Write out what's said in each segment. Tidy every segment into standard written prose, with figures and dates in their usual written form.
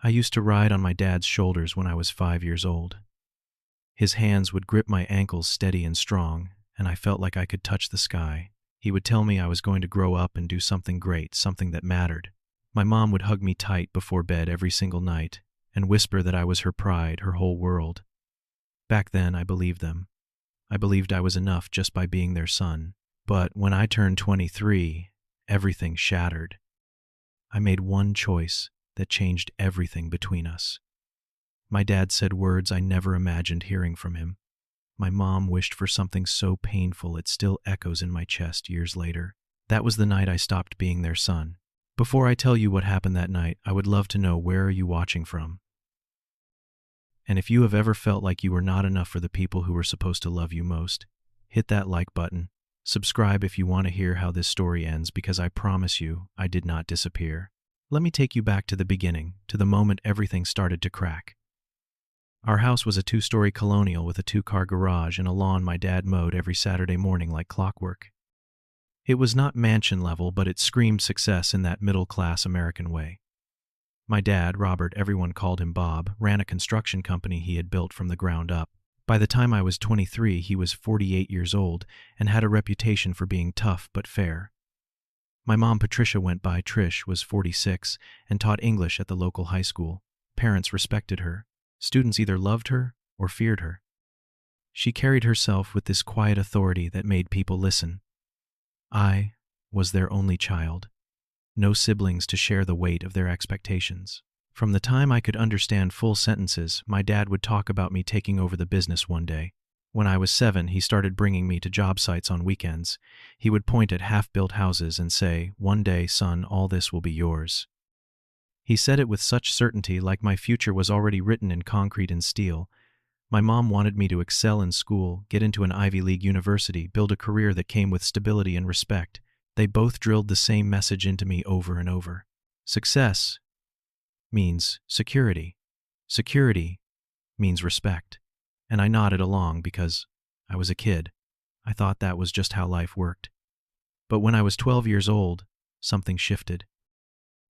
I used to ride on my dad's shoulders when I was 5 years old. His hands would grip my ankles steady and strong, and I felt like I could touch the sky. He would tell me I was going to grow up and do something great, something that mattered. My mom would hug me tight before bed every single night and whisper that I was her pride, her whole world. Back then, I believed them. I believed I was enough just by being their son. But when I turned 23, everything shattered. I made one choice that changed everything between us. My dad said words I never imagined hearing from him. My mom wished for something so painful it still echoes in my chest years later. That was the night I stopped being their son. Before I tell you what happened that night, I would love to know, where are you watching from? And if you have ever felt like you were not enough for the people who were supposed to love you most, hit that like button. Subscribe if you want to hear how this story ends, because I promise you, I did not disappear. Let me take you back to the beginning, to the moment everything started to crack. Our house was a 2-story colonial with a 2-car garage and a lawn my dad mowed every Saturday morning like clockwork. It was not mansion level, but it screamed success in that middle-class American way. My dad, Robert, everyone called him Bob, ran a construction company he had built from the ground up. By the time I was 23, he was 48 years old and had a reputation for being tough but fair. My mom, Patricia, went by Trish, was 46 and taught English at the local high school. Parents respected her. Students either loved her or feared her. She carried herself with this quiet authority that made people listen. I was their only child. No siblings to share the weight of their expectations. From the time I could understand full sentences, my dad would talk about me taking over the business one day. When I was 7, he started bringing me to job sites on weekends. He would point at half-built houses and say, "One day, son, all this will be yours." He said it with such certainty, like my future was already written in concrete and steel. My mom wanted me to excel in school, get into an Ivy League university, build a career that came with stability and respect. They both drilled the same message into me over and over. Success means security. Security means respect. And I nodded along because I was a kid. I thought that was just how life worked. But when I was 12 years old, something shifted.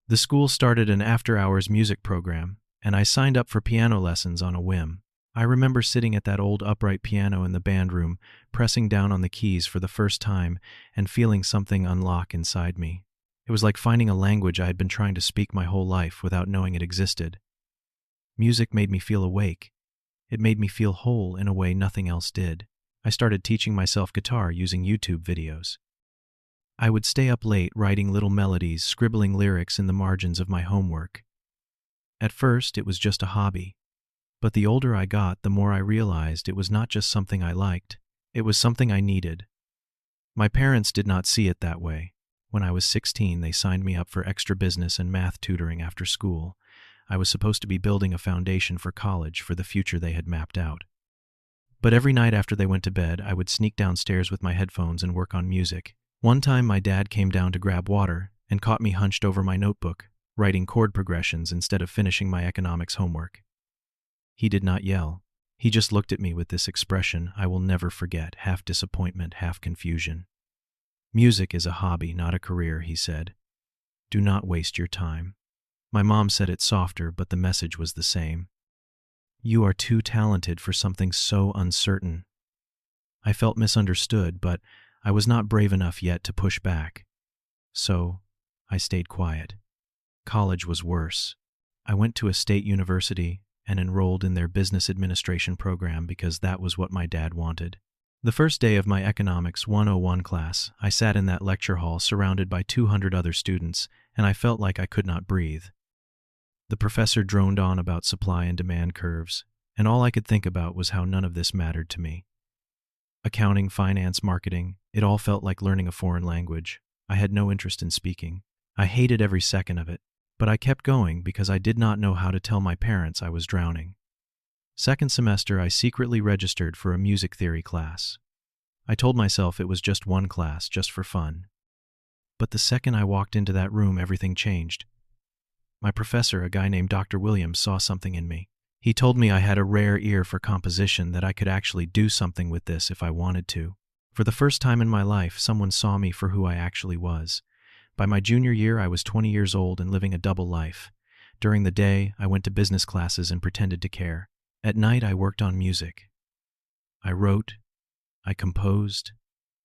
The school started an after-hours music program, and I signed up for piano lessons on a whim. I remember sitting at that old upright piano in the band room, pressing down on the keys for the first time and feeling something unlock inside me. It was like finding a language I had been trying to speak my whole life without knowing it existed. Music made me feel awake. It made me feel whole in a way nothing else did. I started teaching myself guitar using YouTube videos. I would stay up late writing little melodies, scribbling lyrics in the margins of my homework. At first, it was just a hobby. But the older I got, the more I realized it was not just something I liked. It was something I needed. My parents did not see it that way. When I was 16, they signed me up for extra business and math tutoring after school. I was supposed to be building a foundation for college, for the future they had mapped out. But every night after they went to bed, I would sneak downstairs with my headphones and work on music. One time my dad came down to grab water and caught me hunched over my notebook, writing chord progressions instead of finishing my economics homework. He did not yell. He just looked at me with this expression I will never forget, half disappointment, half confusion. "Music is a hobby, not a career," he said. "Do not waste your time." My mom said it softer, but the message was the same. "You are too talented for something so uncertain." I felt misunderstood, but I was not brave enough yet to push back. So I stayed quiet. College was worse. I went to a state university and enrolled in their business administration program because that was what my dad wanted. The first day of my Economics 101 class, I sat in that lecture hall surrounded by 200 other students, and I felt like I could not breathe. The professor droned on about supply and demand curves, and all I could think about was how none of this mattered to me. Accounting, finance, marketing, it all felt like learning a foreign language. I had no interest in speaking. I hated every second of it, but I kept going because I did not know how to tell my parents I was drowning. Second semester, I secretly registered for a music theory class. I told myself it was just one class, just for fun. But the second I walked into that room, everything changed. My professor, a guy named Dr. Williams, saw something in me. He told me I had a rare ear for composition, that I could actually do something with this if I wanted to. For the first time in my life, someone saw me for who I actually was. By my junior year, I was 20 years old and living a double life. During the day, I went to business classes and pretended to care. At night, I worked on music. I wrote, I composed,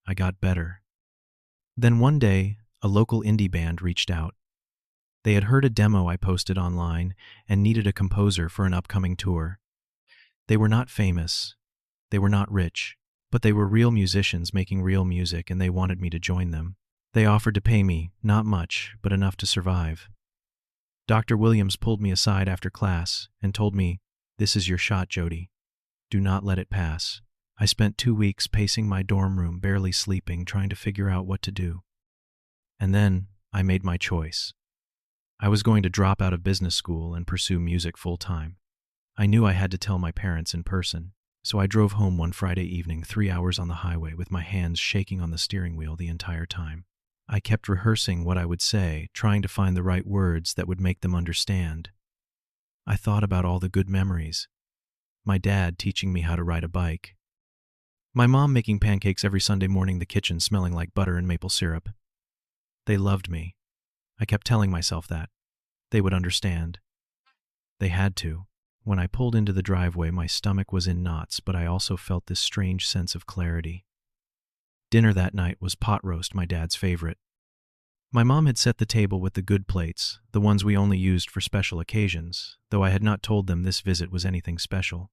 I got better. Then one day, a local indie band reached out. They had heard a demo I posted online and needed a composer for an upcoming tour. They were not famous, they were not rich, but they were real musicians making real music, and they wanted me to join them. They offered to pay me, not much, but enough to survive. Dr. Williams pulled me aside after class and told me, "This is your shot, Jody. Do not let it pass." I spent 2 weeks pacing my dorm room, barely sleeping, trying to figure out what to do. And then I made my choice. I was going to drop out of business school and pursue music full-time. I knew I had to tell my parents in person, so I drove home one Friday evening, 3 hours on the highway, with my hands shaking on the steering wheel the entire time. I kept rehearsing what I would say, trying to find the right words that would make them understand. I thought about all the good memories. My dad teaching me how to ride a bike. My mom making pancakes every Sunday morning, the kitchen smelling like butter and maple syrup. They loved me. I kept telling myself that. They would understand. They had to. When I pulled into the driveway, my stomach was in knots, but I also felt this strange sense of clarity. Dinner that night was pot roast, my dad's favorite. My mom had set the table with the good plates, the ones we only used for special occasions, though I had not told them this visit was anything special.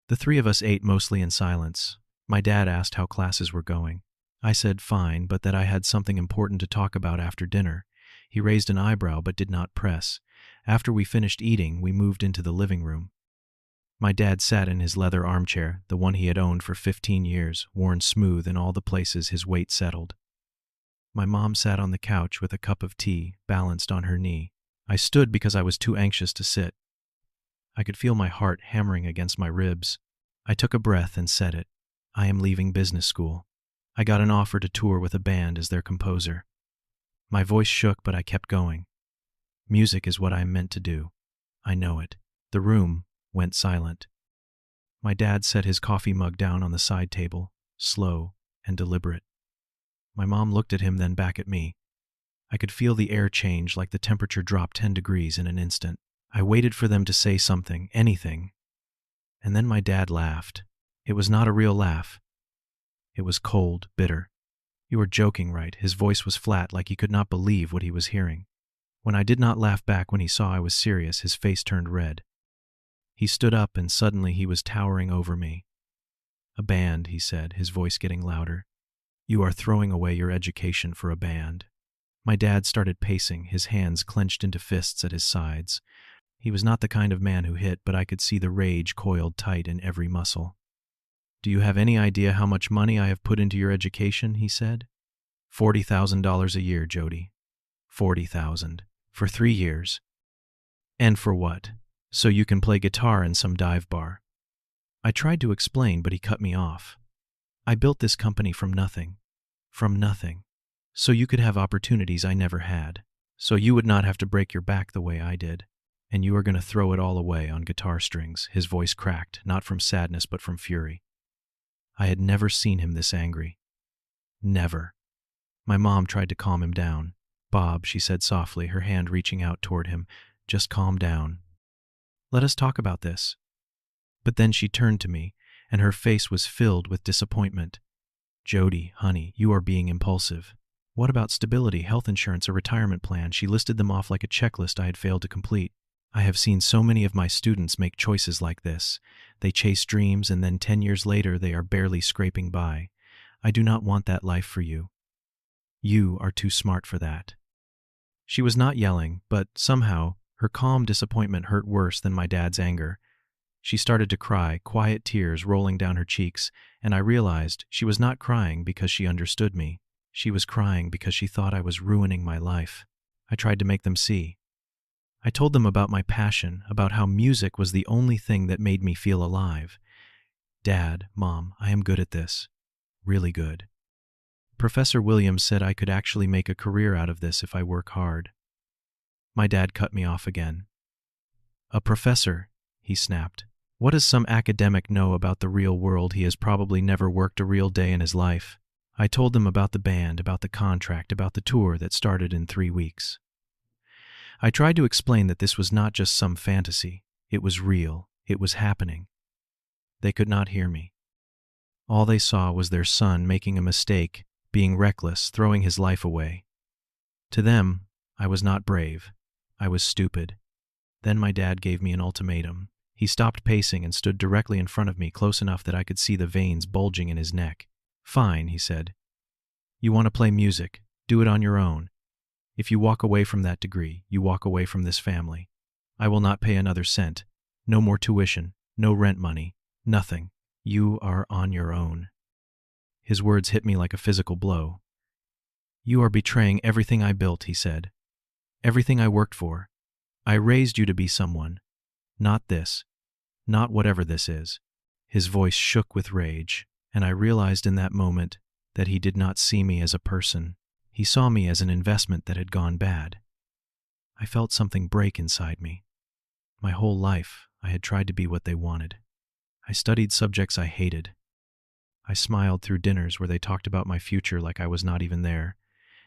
The three of us ate mostly in silence. My dad asked how classes were going. I said fine, but that I had something important to talk about after dinner. He raised an eyebrow but did not press. After we finished eating, we moved into the living room. My dad sat in his leather armchair, the one he had owned for 15 years, worn smooth in all the places his weight settled. My mom sat on the couch with a cup of tea balanced on her knee. I stood because I was too anxious to sit. I could feel my heart hammering against my ribs. I took a breath and said it. I am leaving business school. I got an offer to tour with a band as their composer. My voice shook, but I kept going. Music is what I am meant to do. I know it. The room went silent. My dad set his coffee mug down on the side table, slow and deliberate. My mom looked at him, then back at me. I could feel the air change, like the temperature dropped 10 degrees in an instant. I waited for them to say something, anything. And then my dad laughed. It was not a real laugh. It was cold, bitter. "You are joking, right?" His voice was flat, like he could not believe what he was hearing. When I did not laugh back when he saw I was serious, his face turned red. He stood up and suddenly he was towering over me. "A band," he said, his voice getting louder. "You are throwing away your education for a band." My dad started pacing, his hands clenched into fists at his sides. He was not the kind of man who hit, but I could see the rage coiled tight in every muscle. "Do you have any idea how much money I have put into your education?" he said. $40,000 a year, Jody. 40,000. For 3 years. And for what? So you can play guitar in some dive bar. I tried to explain, but he cut me off. I built this company from nothing. From nothing. So you could have opportunities I never had. So you would not have to break your back the way I did. And you are going to throw it all away on guitar strings. His voice cracked, not from sadness but from fury. I had never seen him this angry. Never. My mom tried to calm him down. "Bob," she said softly, her hand reaching out toward him, "just calm down. Let us talk about this." But then she turned to me, and her face was filled with disappointment. "Jody, honey, you are being impulsive. What about stability, health insurance, a retirement plan?" She listed them off like a checklist I had failed to complete. "I have seen so many of my students make choices like this. They chase dreams, and then 10 years later they are barely scraping by. I do not want that life for you. You are too smart for that." She was not yelling, but somehow her calm disappointment hurt worse than my dad's anger. She started to cry, quiet tears rolling down her cheeks, and I realized she was not crying because she understood me. She was crying because she thought I was ruining my life. I tried to make them see. I told them about my passion, about how music was the only thing that made me feel alive. "Dad, Mom, I am good at this. Really good. Professor Williams said I could actually make a career out of this if I work hard." My dad cut me off again. "A professor," he snapped. "What does some academic know about the real world? He has probably never worked a real day in his life." I told them about the band, about the contract, about the tour that started in 3 weeks. I tried to explain that this was not just some fantasy. It was real. It was happening. They could not hear me. All they saw was their son making a mistake, being reckless, throwing his life away. To them, I was not brave. I was stupid. Then my dad gave me an ultimatum. He stopped pacing and stood directly in front of me, close enough that I could see the veins bulging in his neck. "Fine," he said. "You want to play music? Do it on your own. If you walk away from that degree, you walk away from this family. I will not pay another cent. No more tuition, no rent money, nothing. You are on your own." His words hit me like a physical blow. "You are betraying everything I built," he said. "Everything I worked for. I raised you to be someone. Not this. Not whatever this is." His voice shook with rage, and I realized in that moment that he did not see me as a person. He saw me as an investment that had gone bad. I felt something break inside me. My whole life, I had tried to be what they wanted. I studied subjects I hated. I smiled through dinners where they talked about my future like I was not even there.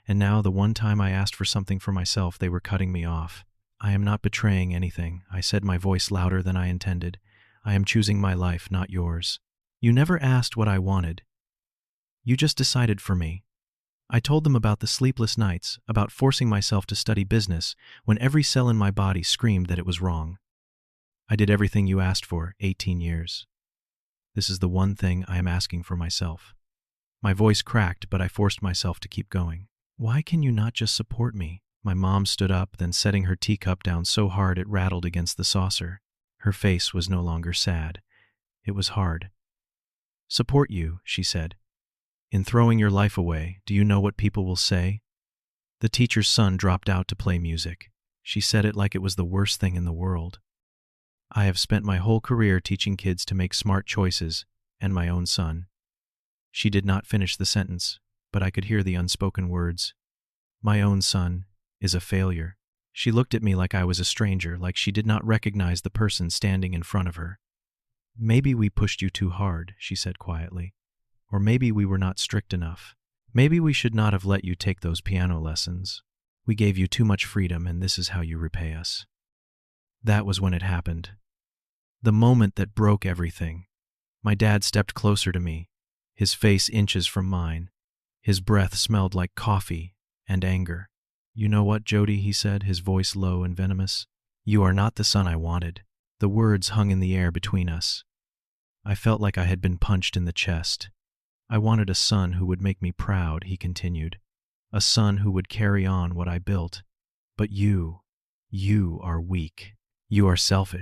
And now, the one time I asked for something for myself, they were cutting me off. "I am not betraying anything," I said, my voice louder than I intended. "I am choosing my life, not yours. You never asked what I wanted. You just decided for me." I told them about the sleepless nights, about forcing myself to study business when every cell in my body screamed that it was wrong. "I did everything you asked for, 18 years. This is the one thing I am asking for myself." My voice cracked, but I forced myself to keep going. "Why can you not just support me?" My mom stood up, then setting her teacup down so hard it rattled against the saucer. Her face was no longer sad. It was hard. "Support you," she said. "In throwing your life away, do you know what people will say? The teacher's son dropped out to play music." She said it like it was the worst thing in the world. "I have spent my whole career teaching kids to make smart choices, and my own son." She did not finish the sentence, but I could hear the unspoken words. "My own son is a failure." She looked at me like I was a stranger, like she did not recognize the person standing in front of her. "Maybe we pushed you too hard," she said quietly. "Or maybe we were not strict enough. Maybe we should not have let you take those piano lessons. We gave you too much freedom, and this is how you repay us." That was when it happened. The moment that broke everything. My dad stepped closer to me, his face inches from mine. His breath smelled like coffee and anger. "You know what, Jody," he said, his voice low and venomous. "You are not the son I wanted." The words hung in the air between us. I felt like I had been punched in the chest. "I wanted a son who would make me proud," he continued. "A son who would carry on what I built. But you are weak. You are selfish."